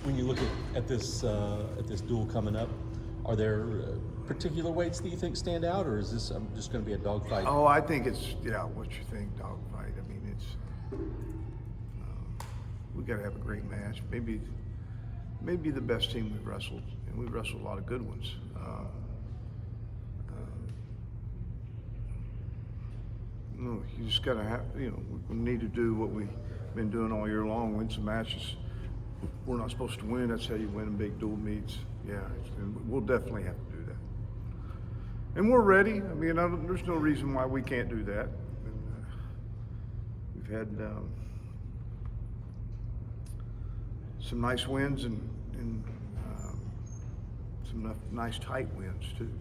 When you look at this duel coming up, are there particular weights that you think stand out, or is this just going to be a dogfight? Oh, I think it's, yeah, what you think, dogfight. I mean, we got to have a great match. Maybe the best team we've wrestled, and we've wrestled a lot of good ones. No, you just got to have, we need to do what we've been doing all year long, win some matches. We're not supposed to win. That's how you win big dual meets. Yeah, and we'll definitely have to do that. And we're ready. I mean, there's no reason why we can't do that. And, we've had some nice wins and some nice tight wins too.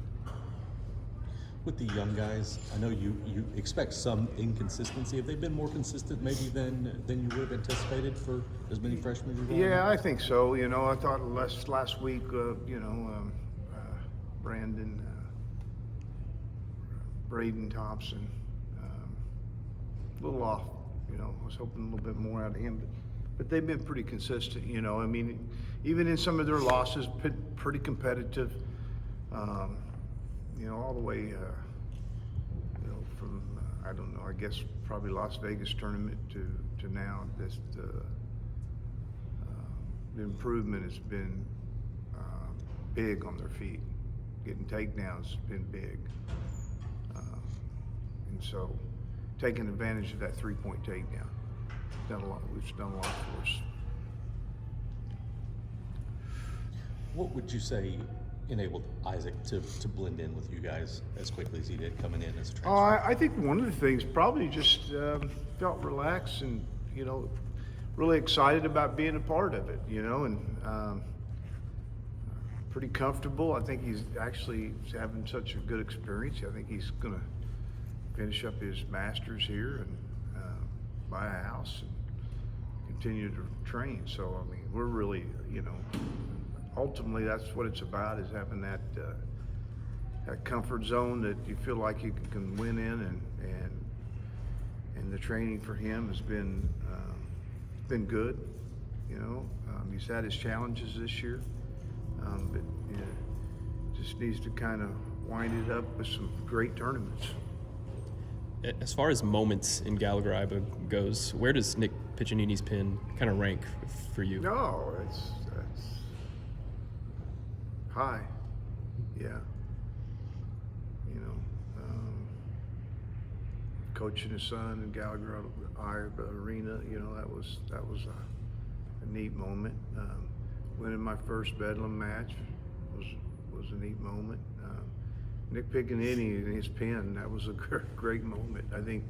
With the young guys, I know you expect some inconsistency. Have they been more consistent maybe than you would have anticipated for as many freshmen as you're Yeah, I think so. I thought last week, Brandon, Braden Thompson, a little off. I was hoping a little bit more out of him, but they've been pretty consistent. I mean, even in some of their losses, pretty competitive. All the way, from, I don't know, I guess probably Las Vegas tournament to now. The improvement has been big on their feet. Getting takedowns has been big. And so taking advantage of that three-point takedown, we've done a lot for us. What would you say enabled Isaac to blend in with you guys as quickly as he did coming in as a transfer? I think one of the things probably just felt relaxed and, really excited about being a part of it, and pretty comfortable. I think he's actually having such a good experience. I think he's going to finish up his master's here and buy a house and continue to train. So, I mean, we're really, ultimately that's what it's about, is having that comfort zone that you feel like you can win in, and the training for him has been good. He's had his challenges this year, but just needs to kind of wind it up with some great tournaments. As far as moments in Gallagher goes, where does Nick Piccinini's pin kind of rank for you? No, that's high. Yeah. Coaching his son in Gallagher Arena, that was a neat moment. Winning my first Bedlam match was a neat moment. Nick Piccinini and his pen, that was a great moment. I think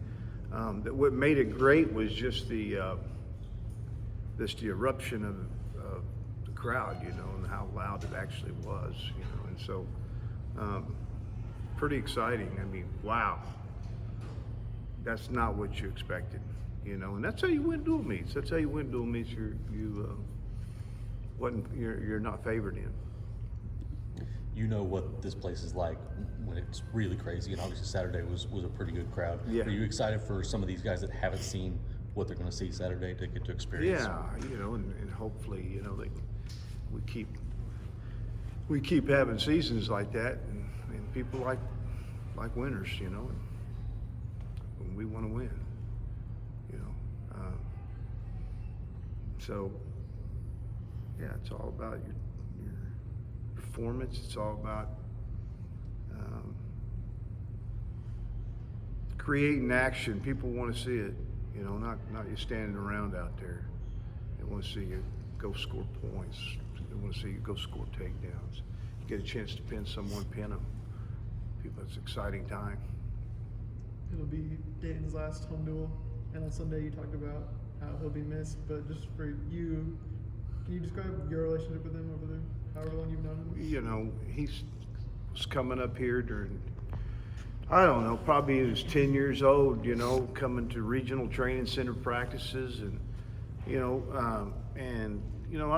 that what made it great was just the eruption of the crowd, and how loud it actually was, and so pretty exciting. I mean, wow. That's not what you expected, and that's how you win dual meets. That's how you win dual meets. You're not favored in. You know what this place is like when it's really crazy, and obviously Saturday was a pretty good crowd. Yeah. Are you excited for some of these guys that haven't seen what they're going to see Saturday to get to experience? Yeah, and hopefully, we keep having seasons like that, and people like winners, and we want to win, so yeah, it's all about your performance. It's all about creating action. People want to see it, not you standing around out there. They want to see you go score points. They want to see you go score takedowns. You get a chance to pin someone, pin them. People, it's an exciting time. It'll be Dayton's last home duel, and on Sunday you talked about how he'll be missed, but just for you, can you describe your relationship with him over there, however long you've known him? He was coming up here during, I don't know, probably he was 10 years old, coming to regional training center practices, and, I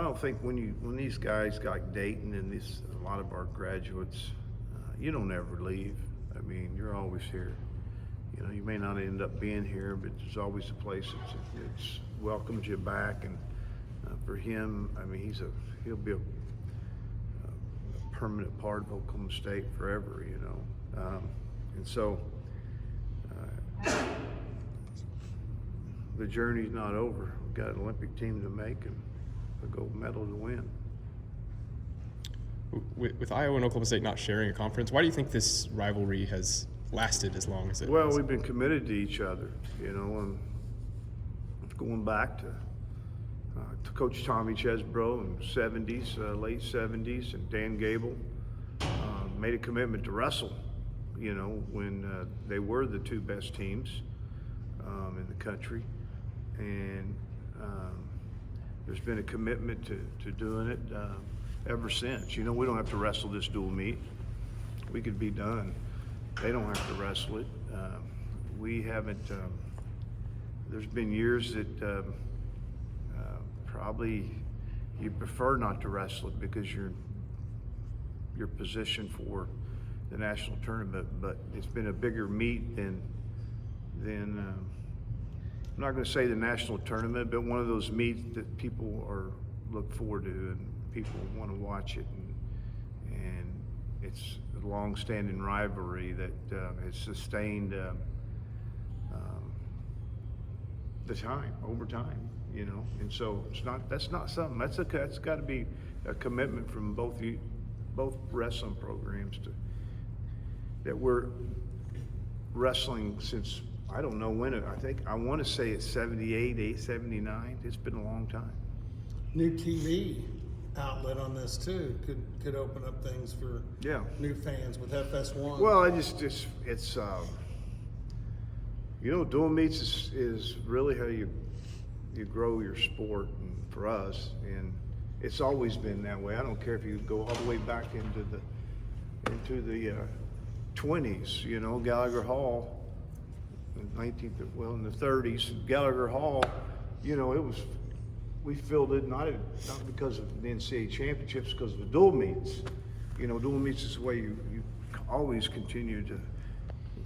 don't think when these guys got Dayton and a lot of our graduates, you don't ever leave. I mean, you're always here. You may not end up being here, but there's always a place that welcomes you back and for him, I mean, he'll be a permanent part of Oklahoma State forever, you know. And so the journey's not over. We've got an Olympic team to make and a gold medal to win. With Iowa and Oklahoma State not sharing a conference, why do you think this rivalry has lasted as long as it Well, has? we've been committed to each other, you know, and going back to Coach Tommy Chesbro in the 70s, late 70s, and Dan Gable made a commitment to wrestle, you know, when they were the two best teams in the country. And there's been a commitment to doing it ever since. You know, we don't have to wrestle this dual meet. We could be done. They don't have to wrestle it. We haven't, there's been years that probably you prefer not to wrestle it because you're positioned for the national tournament, but it's been a bigger meet than I'm not going to say the national tournament, but one of those meets that people look forward to and people want to watch it, and it's a long-standing rivalry that has sustained the time over time, you know. And so that's not something that's got to be a commitment from both wrestling programs that we're wrestling since I don't know when I want to say it's 78, 79. It's been a long time. New TV outlet on this too could open up things for new fans with FS1. Well, it's you know, dual meets is really how you grow your sport, and for us, and it's always been that way. I don't care if you go all the way back into the 20s. You know, Gallagher Hall, in the 30s, Gallagher Hall. You know, we filled it not because of the NCAA championships, because of the dual meets. You know, dual meets is the way you always continue to.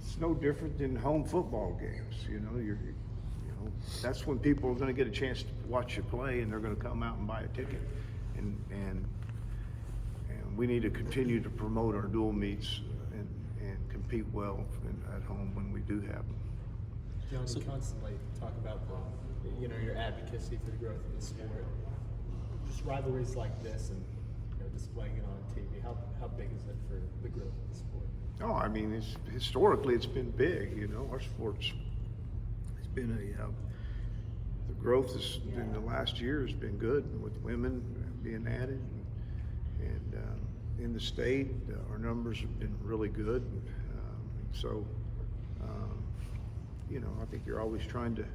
It's no different than home football games. You know, that's when people are going to get a chance to watch you play, and they're going to come out and buy a ticket. And we need to continue to promote our dual meets and compete well at home when we do have them. John, you constantly talk about your advocacy for the growth of the sport. Just rivalries like this and displaying it on TV. How big is it for the growth of the sport? Oh, I mean, historically it's been big. You know, our sports. It's been the growth in the last year has been good with women being added, and in the state our numbers have been really good. So, you know, I think you're always trying to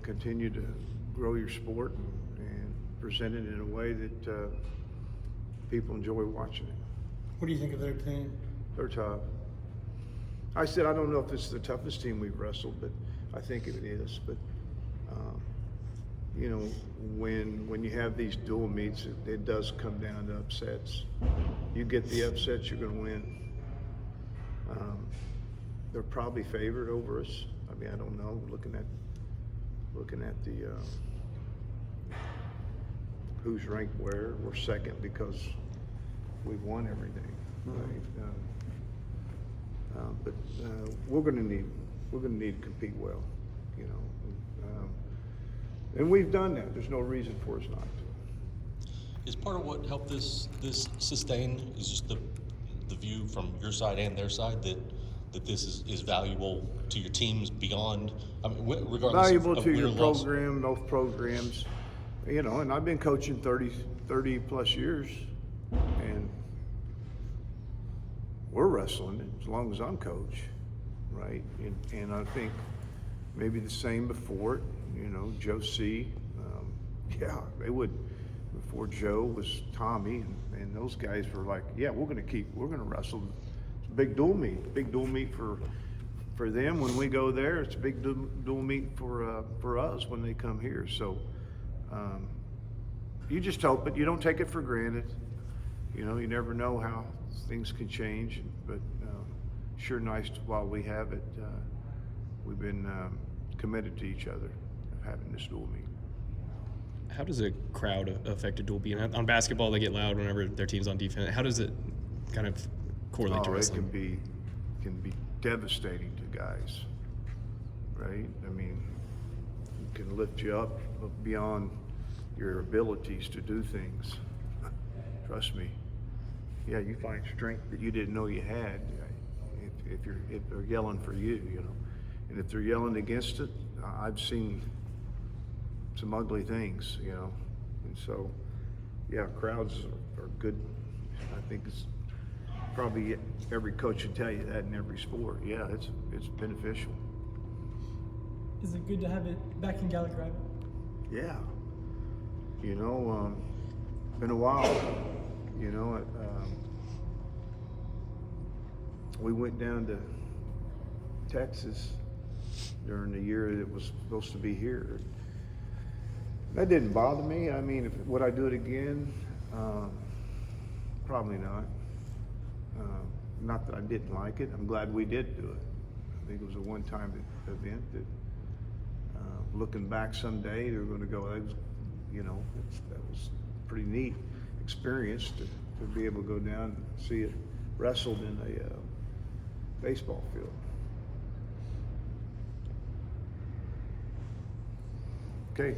continue to grow your sport and present it in a way that people enjoy watching it. What do you think of their team? They're tough. I said I don't know if it's the toughest team we've wrestled, but I think it is. But you know, when you have these dual meets, it does come down to upsets. You get the upsets, you're going to win. They're probably favored over us. I mean, I don't know. Looking at the who's ranked where, we're second because we've won everything. Right? But we're going to need to compete well, you know. And we've done that. There's no reason for us not to. Is part of what helped this sustain is just the view from your side and their side that this is valuable to your teams beyond, I mean, regardless Valuable of to win or your loss. program, both programs, you know. And I've been coaching 30 plus years, and we're wrestling it as long as I'm coach, right? And I think maybe the same before it. You know, Joe C. They would. Before Joe was Tommy, and those guys were like, yeah, we're going to wrestle. It's a big dual meet for them when we go there. It's a big dual meet for us when they come here. So you just hope it. You don't take it for granted. You know, you never know how things can change, but sure nice while we have it. We've been committed to each other of having this dual meet. How does a crowd affect a dual beat? On basketball, they get loud whenever their team's on defense. How does it kind of correlate to Oh, it wrestling? can be devastating to guys, right? I mean, it can lift you up beyond your abilities to do things. Trust me. Yeah, you find strength that you didn't know you had if they're yelling for you, you know. And if they're yelling against it, I've seen some ugly things, you know. And so, yeah, crowds are good. I think it's probably every coach would tell you that in every sport. Yeah, it's beneficial. Is it good to have it back in Gallagher? Yeah. You know, been a while. You know, we went down to Texas during the year that it was supposed to be here. That didn't bother me. I mean, would I do it again? Probably not. Not that I didn't like it. I'm glad we did do it. I think it was a one-time event that, looking back someday, they're going to go, you know, that was a pretty neat experience to be able to go down and see it wrestled in a baseball field. Okay.